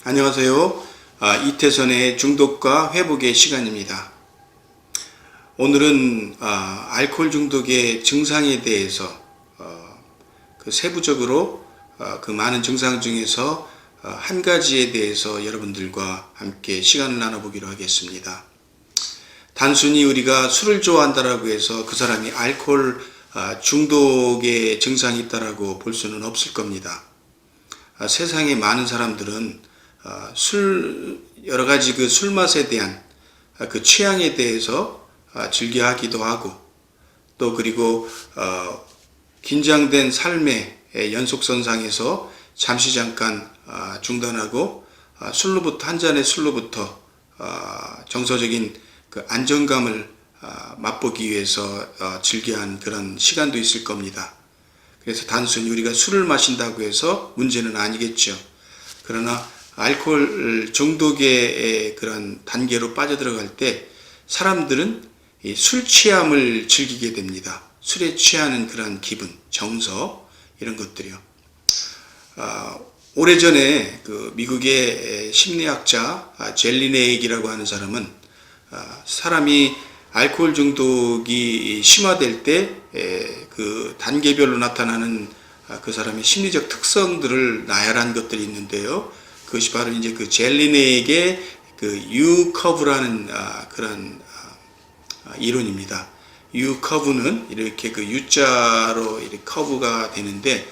안녕하세요. 이태선의 중독과 회복의 시간입니다. 오늘은 알코올 중독의 증상에 대해서 세부적으로 그 많은 증상 중에서 한 가지에 대해서 여러분들과 함께 시간을 나눠보기로 하겠습니다. 단순히 우리가 술을 좋아한다라고 해서 그 사람이 알코올 중독의 증상이 있다라고 볼 수는 없을 겁니다. 세상에 많은 사람들은 여러 가지 그 술 맛에 대한 그 취향에 대해서 즐겨 하기도 하고, 또 그리고 긴장된 삶의 연속선상에서 잠시 잠깐 중단하고 한 잔의 술로부터 정서적인 그 안정감을 맛보기 위해서 즐겨한 그런 시간도 있을 겁니다. 그래서 단순히 우리가 술을 마신다고 해서 문제는 아니겠죠. 그러나 알코올 중독의 그런 단계로 빠져들어갈 때 사람들은 이 술 취함을 즐기게 됩니다. 술에 취하는 그런 기분, 정서, 이런 것들이요. 오래전에 그 미국의 심리학자 젤리네이기라고 하는 사람은 사람이 알코올 중독이 심화될 때 그 단계별로 나타나는 그 사람의 심리적 특성들을 나열한 것들이 있는데요. 그것이 바로 이제 그 젤리네이의 그 U 커브라는 그런 이론입니다. U 커브는 이렇게 그 U자로 이렇게 커브가 되는데,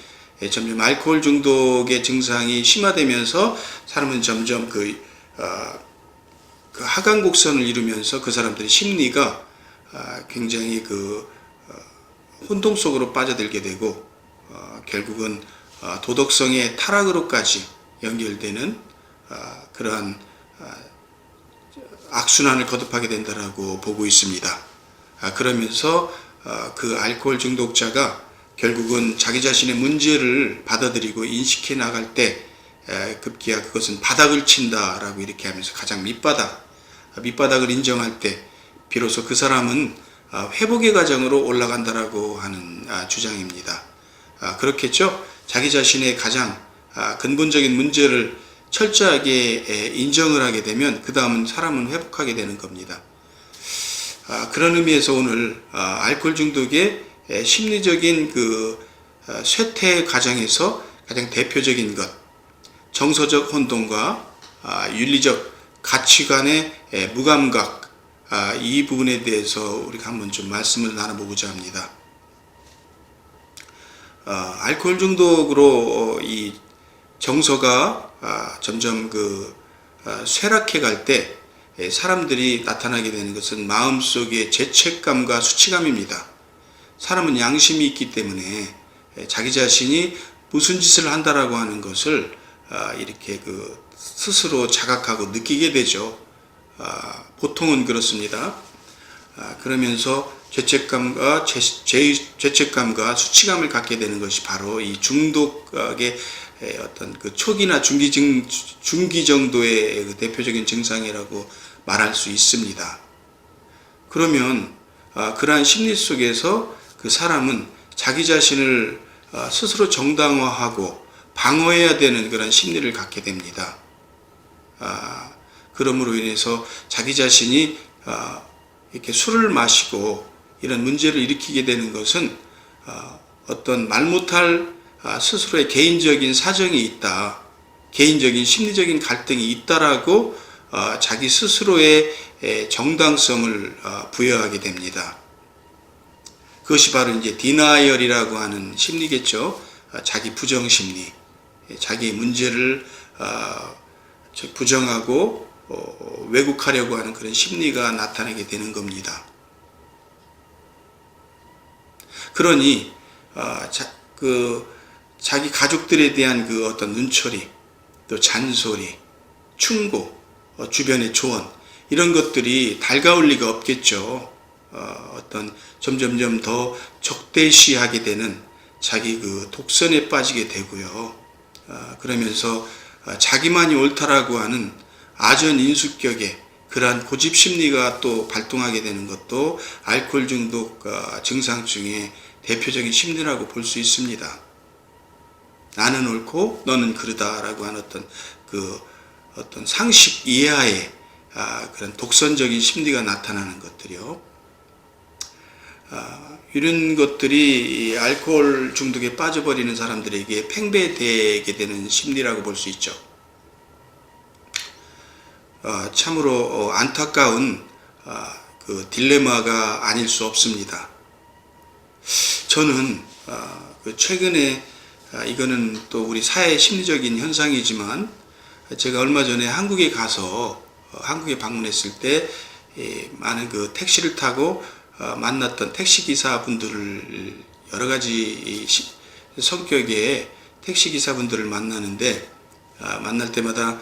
점점 알코올 중독의 증상이 심화되면서 사람은 점점 그 하강 곡선을 이루면서 그 사람들의 심리가 굉장히 그 혼동 속으로 빠져들게 되고 결국은 도덕성의 타락으로까지 연결되는 그러한 악순환을 거듭하게 된다라고 보고 있습니다. 그러면서 그 알코올 중독자가 결국은 자기 자신의 문제를 받아들이고 인식해 나갈 때 급기야 그것은 바닥을 친다라고 이렇게 하면서 가장 밑바닥을 인정할 때 비로소 그 사람은 회복의 과정으로 올라간다라고 하는 주장입니다. 그렇겠죠? 자기 자신의 가장 근본적인 문제를 철저하게 인정을 하게 되면 그 다음은 사람은 회복하게 되는 겁니다. 그런 의미에서 오늘 알코올 중독의 심리적인 그 쇠퇴 과정에서 가장 대표적인 것, 정서적 혼돈과 윤리적 가치관의 무감각, 이 부분에 대해서 우리가 한번 좀 말씀을 나눠보고자 합니다. 알코올 중독으로 이 정서가 점점 그 쇠락해 갈 때 사람들이 나타나게 되는 것은 마음속의 죄책감과 수치감입니다. 사람은 양심이 있기 때문에 자기 자신이 무슨 짓을 한다라고 하는 것을 이렇게 그 스스로 자각하고 느끼게 되죠. 보통은 그렇습니다. 그러면서 죄책감과 수치감을 갖게 되는 것이 바로 이 중독의 어떤 그 초기나 중기 정도의 그 대표적인 증상이라고 말할 수 있습니다. 그러면 그러한 심리 속에서 그 사람은 자기 자신을 스스로 정당화하고 방어해야 되는 그런 심리를 갖게 됩니다. 그러므로 인해서 자기 자신이 이렇게 술을 마시고 이런 문제를 일으키게 되는 것은 어떤 말 못할 스스로의 개인적인 사정이 있다, 개인적인 심리적인 갈등이 있다라고 자기 스스로의 정당성을 부여하게 됩니다. 그것이 바로 이제 디나이얼이라고 하는 심리겠죠. 자기 부정 심리, 자기 문제를 부정하고 왜곡하려고 하는 그런 심리가 나타나게 되는 겁니다. 그러니 자기 가족들에 대한 그 어떤 눈초리, 또 잔소리, 충고, 주변의 조언, 이런 것들이 달가울 리가 없겠죠. 어떤 점점점 더 적대시하게 되는 자기 그 독선에 빠지게 되고요. 그러면서 자기만이 옳다라고 하는 아전인수격의 그러한 고집 심리가 또 발동하게 되는 것도 알코올 중독 증상 중에 대표적인 심리라고 볼 수 있습니다. 나는 옳고 너는 그르다라고 하는 어떤 그 어떤 상식 이하의 그런 독선적인 심리가 나타나는 것들이요. 이런 것들이 이 알코올 중독에 빠져버리는 사람들에게 팽배되게 되는 심리라고 볼 수 있죠. 참으로 안타까운 그 딜레마가 아닐 수 없습니다. 저는 최근에 이거는 또 우리 사회 심리적인 현상이지만 제가 얼마 전에 한국에 가서 한국에 방문했을 때 많은 그 택시를 타고 만났던 택시기사분들을 여러 가지 성격의 택시기사분들을 만나는데 만날 때마다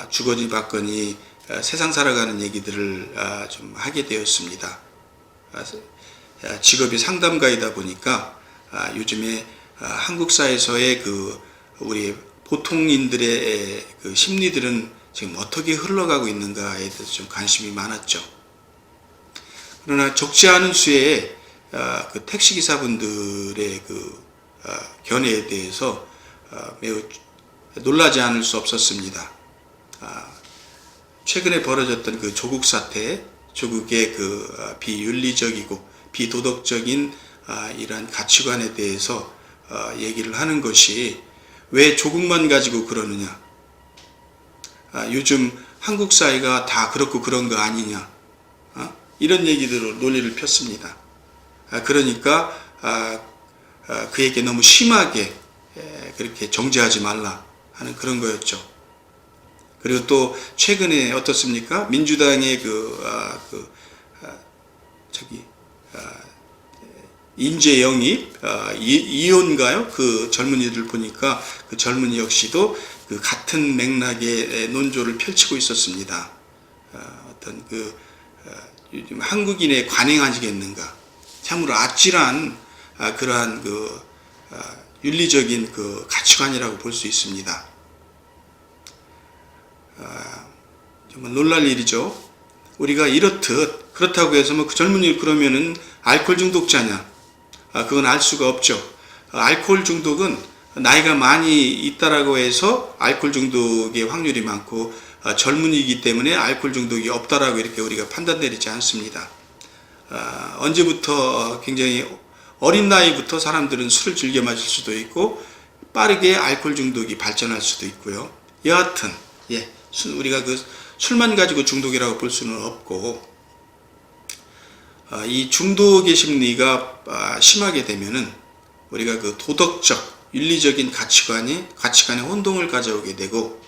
주거니 받거니 세상 살아가는 얘기들을 좀 하게 되었습니다. 직업이 상담가이다 보니까 요즘에 한국 사회에서의 그 우리 보통인들의 그 심리들은 지금 어떻게 흘러가고 있는가에 대해서 좀 관심이 많았죠. 그러나 적지 않은 수의 그 택시기사분들의 그 견해에 대해서 매우 놀라지 않을 수 없었습니다. 최근에 벌어졌던 그 조국 사태, 조국의 그 비윤리적이고 비도덕적인 이러한 가치관에 대해서 얘기를 하는 것이 왜 조국만 가지고 그러느냐, 요즘 한국 사회가 다 그렇고 그런 거 아니냐, 이런 얘기들로 논리를 폈습니다. 그러니까 그에게 너무 심하게 그렇게 정죄하지 말라 하는 그런 거였죠. 그리고 또 최근에 어떻습니까? 민주당의 인재 영입, 이혼가요? 그 젊은이들 보니까 그 젊은이 역시도 그 같은 맥락의 논조를 펼치고 있었습니다. 어떤 요즘 한국인의 관행하시겠는가? 참으로 아찔한 그러한 그 윤리적인 그 가치관이라고 볼 수 있습니다. 정말 놀랄 일이죠. 우리가 이렇듯 그렇다고 해서 뭐 그 젊은이 그러면은 알코올 중독자냐? 그건 알 수가 없죠. 알코올 중독은 나이가 많이 있다라고 해서 알코올 중독의 확률이 많고 젊은이이기 때문에 알코올 중독이 없다라고 이렇게 우리가 판단 내리지 않습니다. 언제부터 굉장히 어린 나이부터 사람들은 술을 즐겨 마실 수도 있고 빠르게 알코올 중독이 발전할 수도 있고요. 여하튼 우리가 그 술만 가지고 중독이라고 볼 수는 없고 이 중독의 심리가 심하게 되면은 우리가 그 도덕적, 윤리적인 가치관에 혼동을 가져오게 되고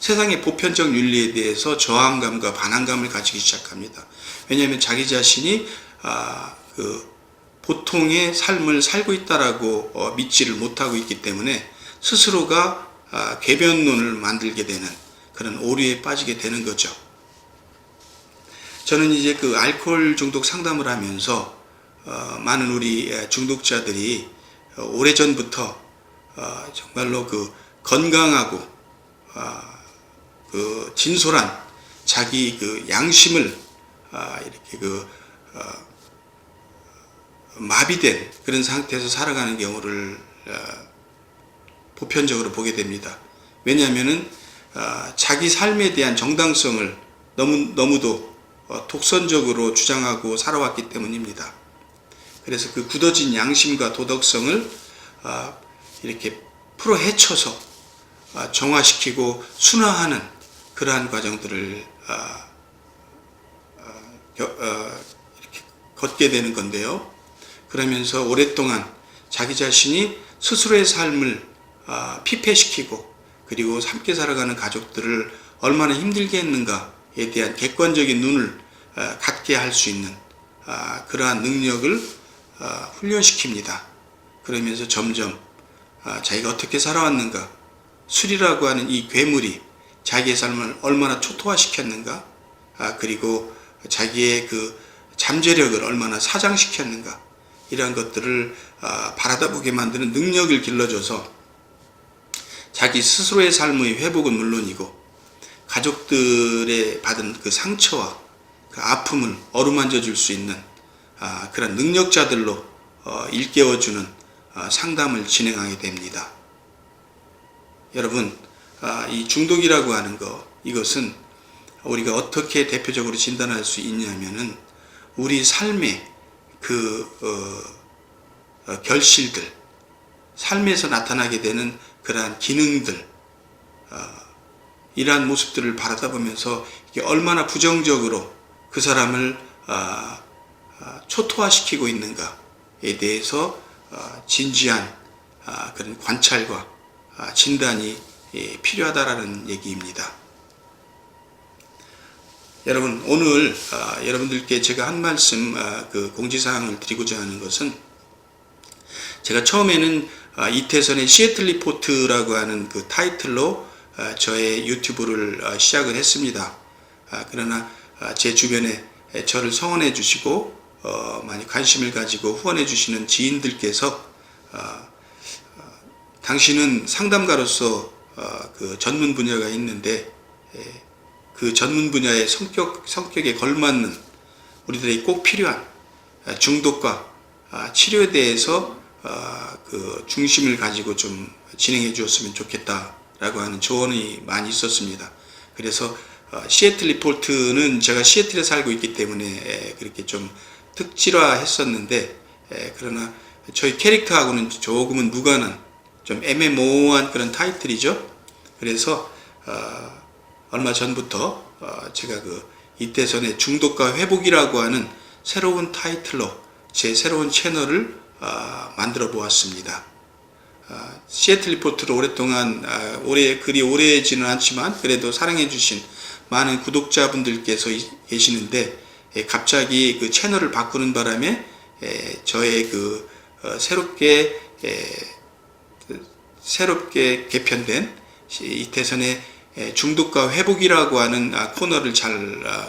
세상의 보편적 윤리에 대해서 저항감과 반항감을 가지기 시작합니다. 왜냐하면 자기 자신이 그 보통의 삶을 살고 있다라고 믿지를 못하고 있기 때문에 스스로가 궤변론을 만들게 되는 그런 오류에 빠지게 되는 거죠. 저는 이제 그 알코올 중독 상담을 하면서 많은 우리 중독자들이 오래전부터 정말로 그 건강하고 그 진솔한 자기 그 양심을 이렇게 그 마비된 그런 상태에서 살아가는 경우를 보편적으로 보게 됩니다. 왜냐하면은 자기 삶에 대한 정당성을 너무도 독선적으로 주장하고 살아왔기 때문입니다. 그래서 그 굳어진 양심과 도덕성을 이렇게 풀어 헤쳐서 정화시키고 순화하는 그러한 과정들을 이렇게 걷게 되는 건데요. 그러면서 오랫동안 자기 자신이 스스로의 삶을 피폐시키고 그리고 함께 살아가는 가족들을 얼마나 힘들게 했는가에 대한 객관적인 눈을 갖게 할 수 있는 그러한 능력을 훈련시킵니다. 그러면서 점점 자기가 어떻게 살아왔는가, 술이라고 하는 이 괴물이 자기의 삶을 얼마나 초토화시켰는가, 그리고 자기의 그 잠재력을 얼마나 사장시켰는가, 이러한 것들을 바라다보게 만드는 능력을 길러줘서 자기 스스로의 삶의 회복은 물론이고 가족들의 받은 그 상처와 그 아픔을 어루만져 줄 수 있는 그런 능력자들로 일깨워주는 상담을 진행하게 됩니다. 여러분, 이 중독이라고 하는 이것은 우리가 어떻게 대표적으로 진단할 수 있냐면은 우리 삶의 결실들, 삶에서 나타나게 되는 그러한 기능들, 이러한 모습들을 바라다 보면서 이게 얼마나 부정적으로 그 사람을 초토화시키고 있는가에 대해서 진지한 그런 관찰과 진단이 필요하다라는 얘기입니다. 여러분, 오늘 여러분들께 제가 한 말씀 공지사항을 드리고자 하는 것은, 제가 처음에는 이태선의 시애틀 리포트라고 하는 그 타이틀로 저의 유튜브를 시작을 했습니다. 그러나 제 주변에 저를 성원해 주시고 많이 관심을 가지고 후원해 주시는 지인들께서 당신은 상담가로서 그 전문 분야가 있는데 그 전문 분야의 성격에 걸맞는 우리들에게 꼭 필요한 중독과 치료에 대해서 그 중심을 가지고 좀 진행해 주었으면 좋겠다라고 하는 조언이 많이 있었습니다. 그래서 시애틀 리포트는 제가 시애틀에 살고 있기 때문에 그렇게 좀 특질화했었는데, 그러나 저희 캐릭터하고는 조금은 무관한 좀 애매모호한 그런 타이틀이죠. 그래서 얼마 전부터 제가 그 이태선의 중독과 회복이라고 하는 새로운 타이틀로 제 새로운 채널을 만들어 보았습니다. 시애틀 리포트를 오랫동안 그리 오래지는 않지만 그래도 사랑해 주신 많은 구독자분들께서 계시는데, 갑자기 그 채널을 바꾸는 바람에 저의 그 새롭게 개편된 이태선의 중독과 회복이라고 하는 코너를 잘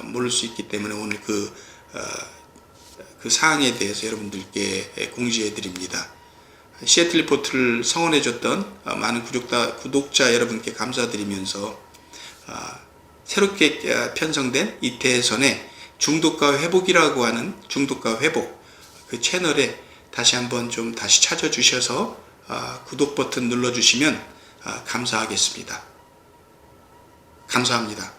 모를 수 있기 때문에 오늘 그 사항에 대해서 여러분들께 공지해 드립니다. 시애틀 리포트를 성원해 줬던 많은 구독자 여러분께 감사드리면서 새롭게 편성된 이태선의 중독과 회복이라고 하는 중독과 회복 그 채널에 다시 한번 좀 다시 찾아주셔서 구독 버튼 눌러주시면 감사하겠습니다. 감사합니다.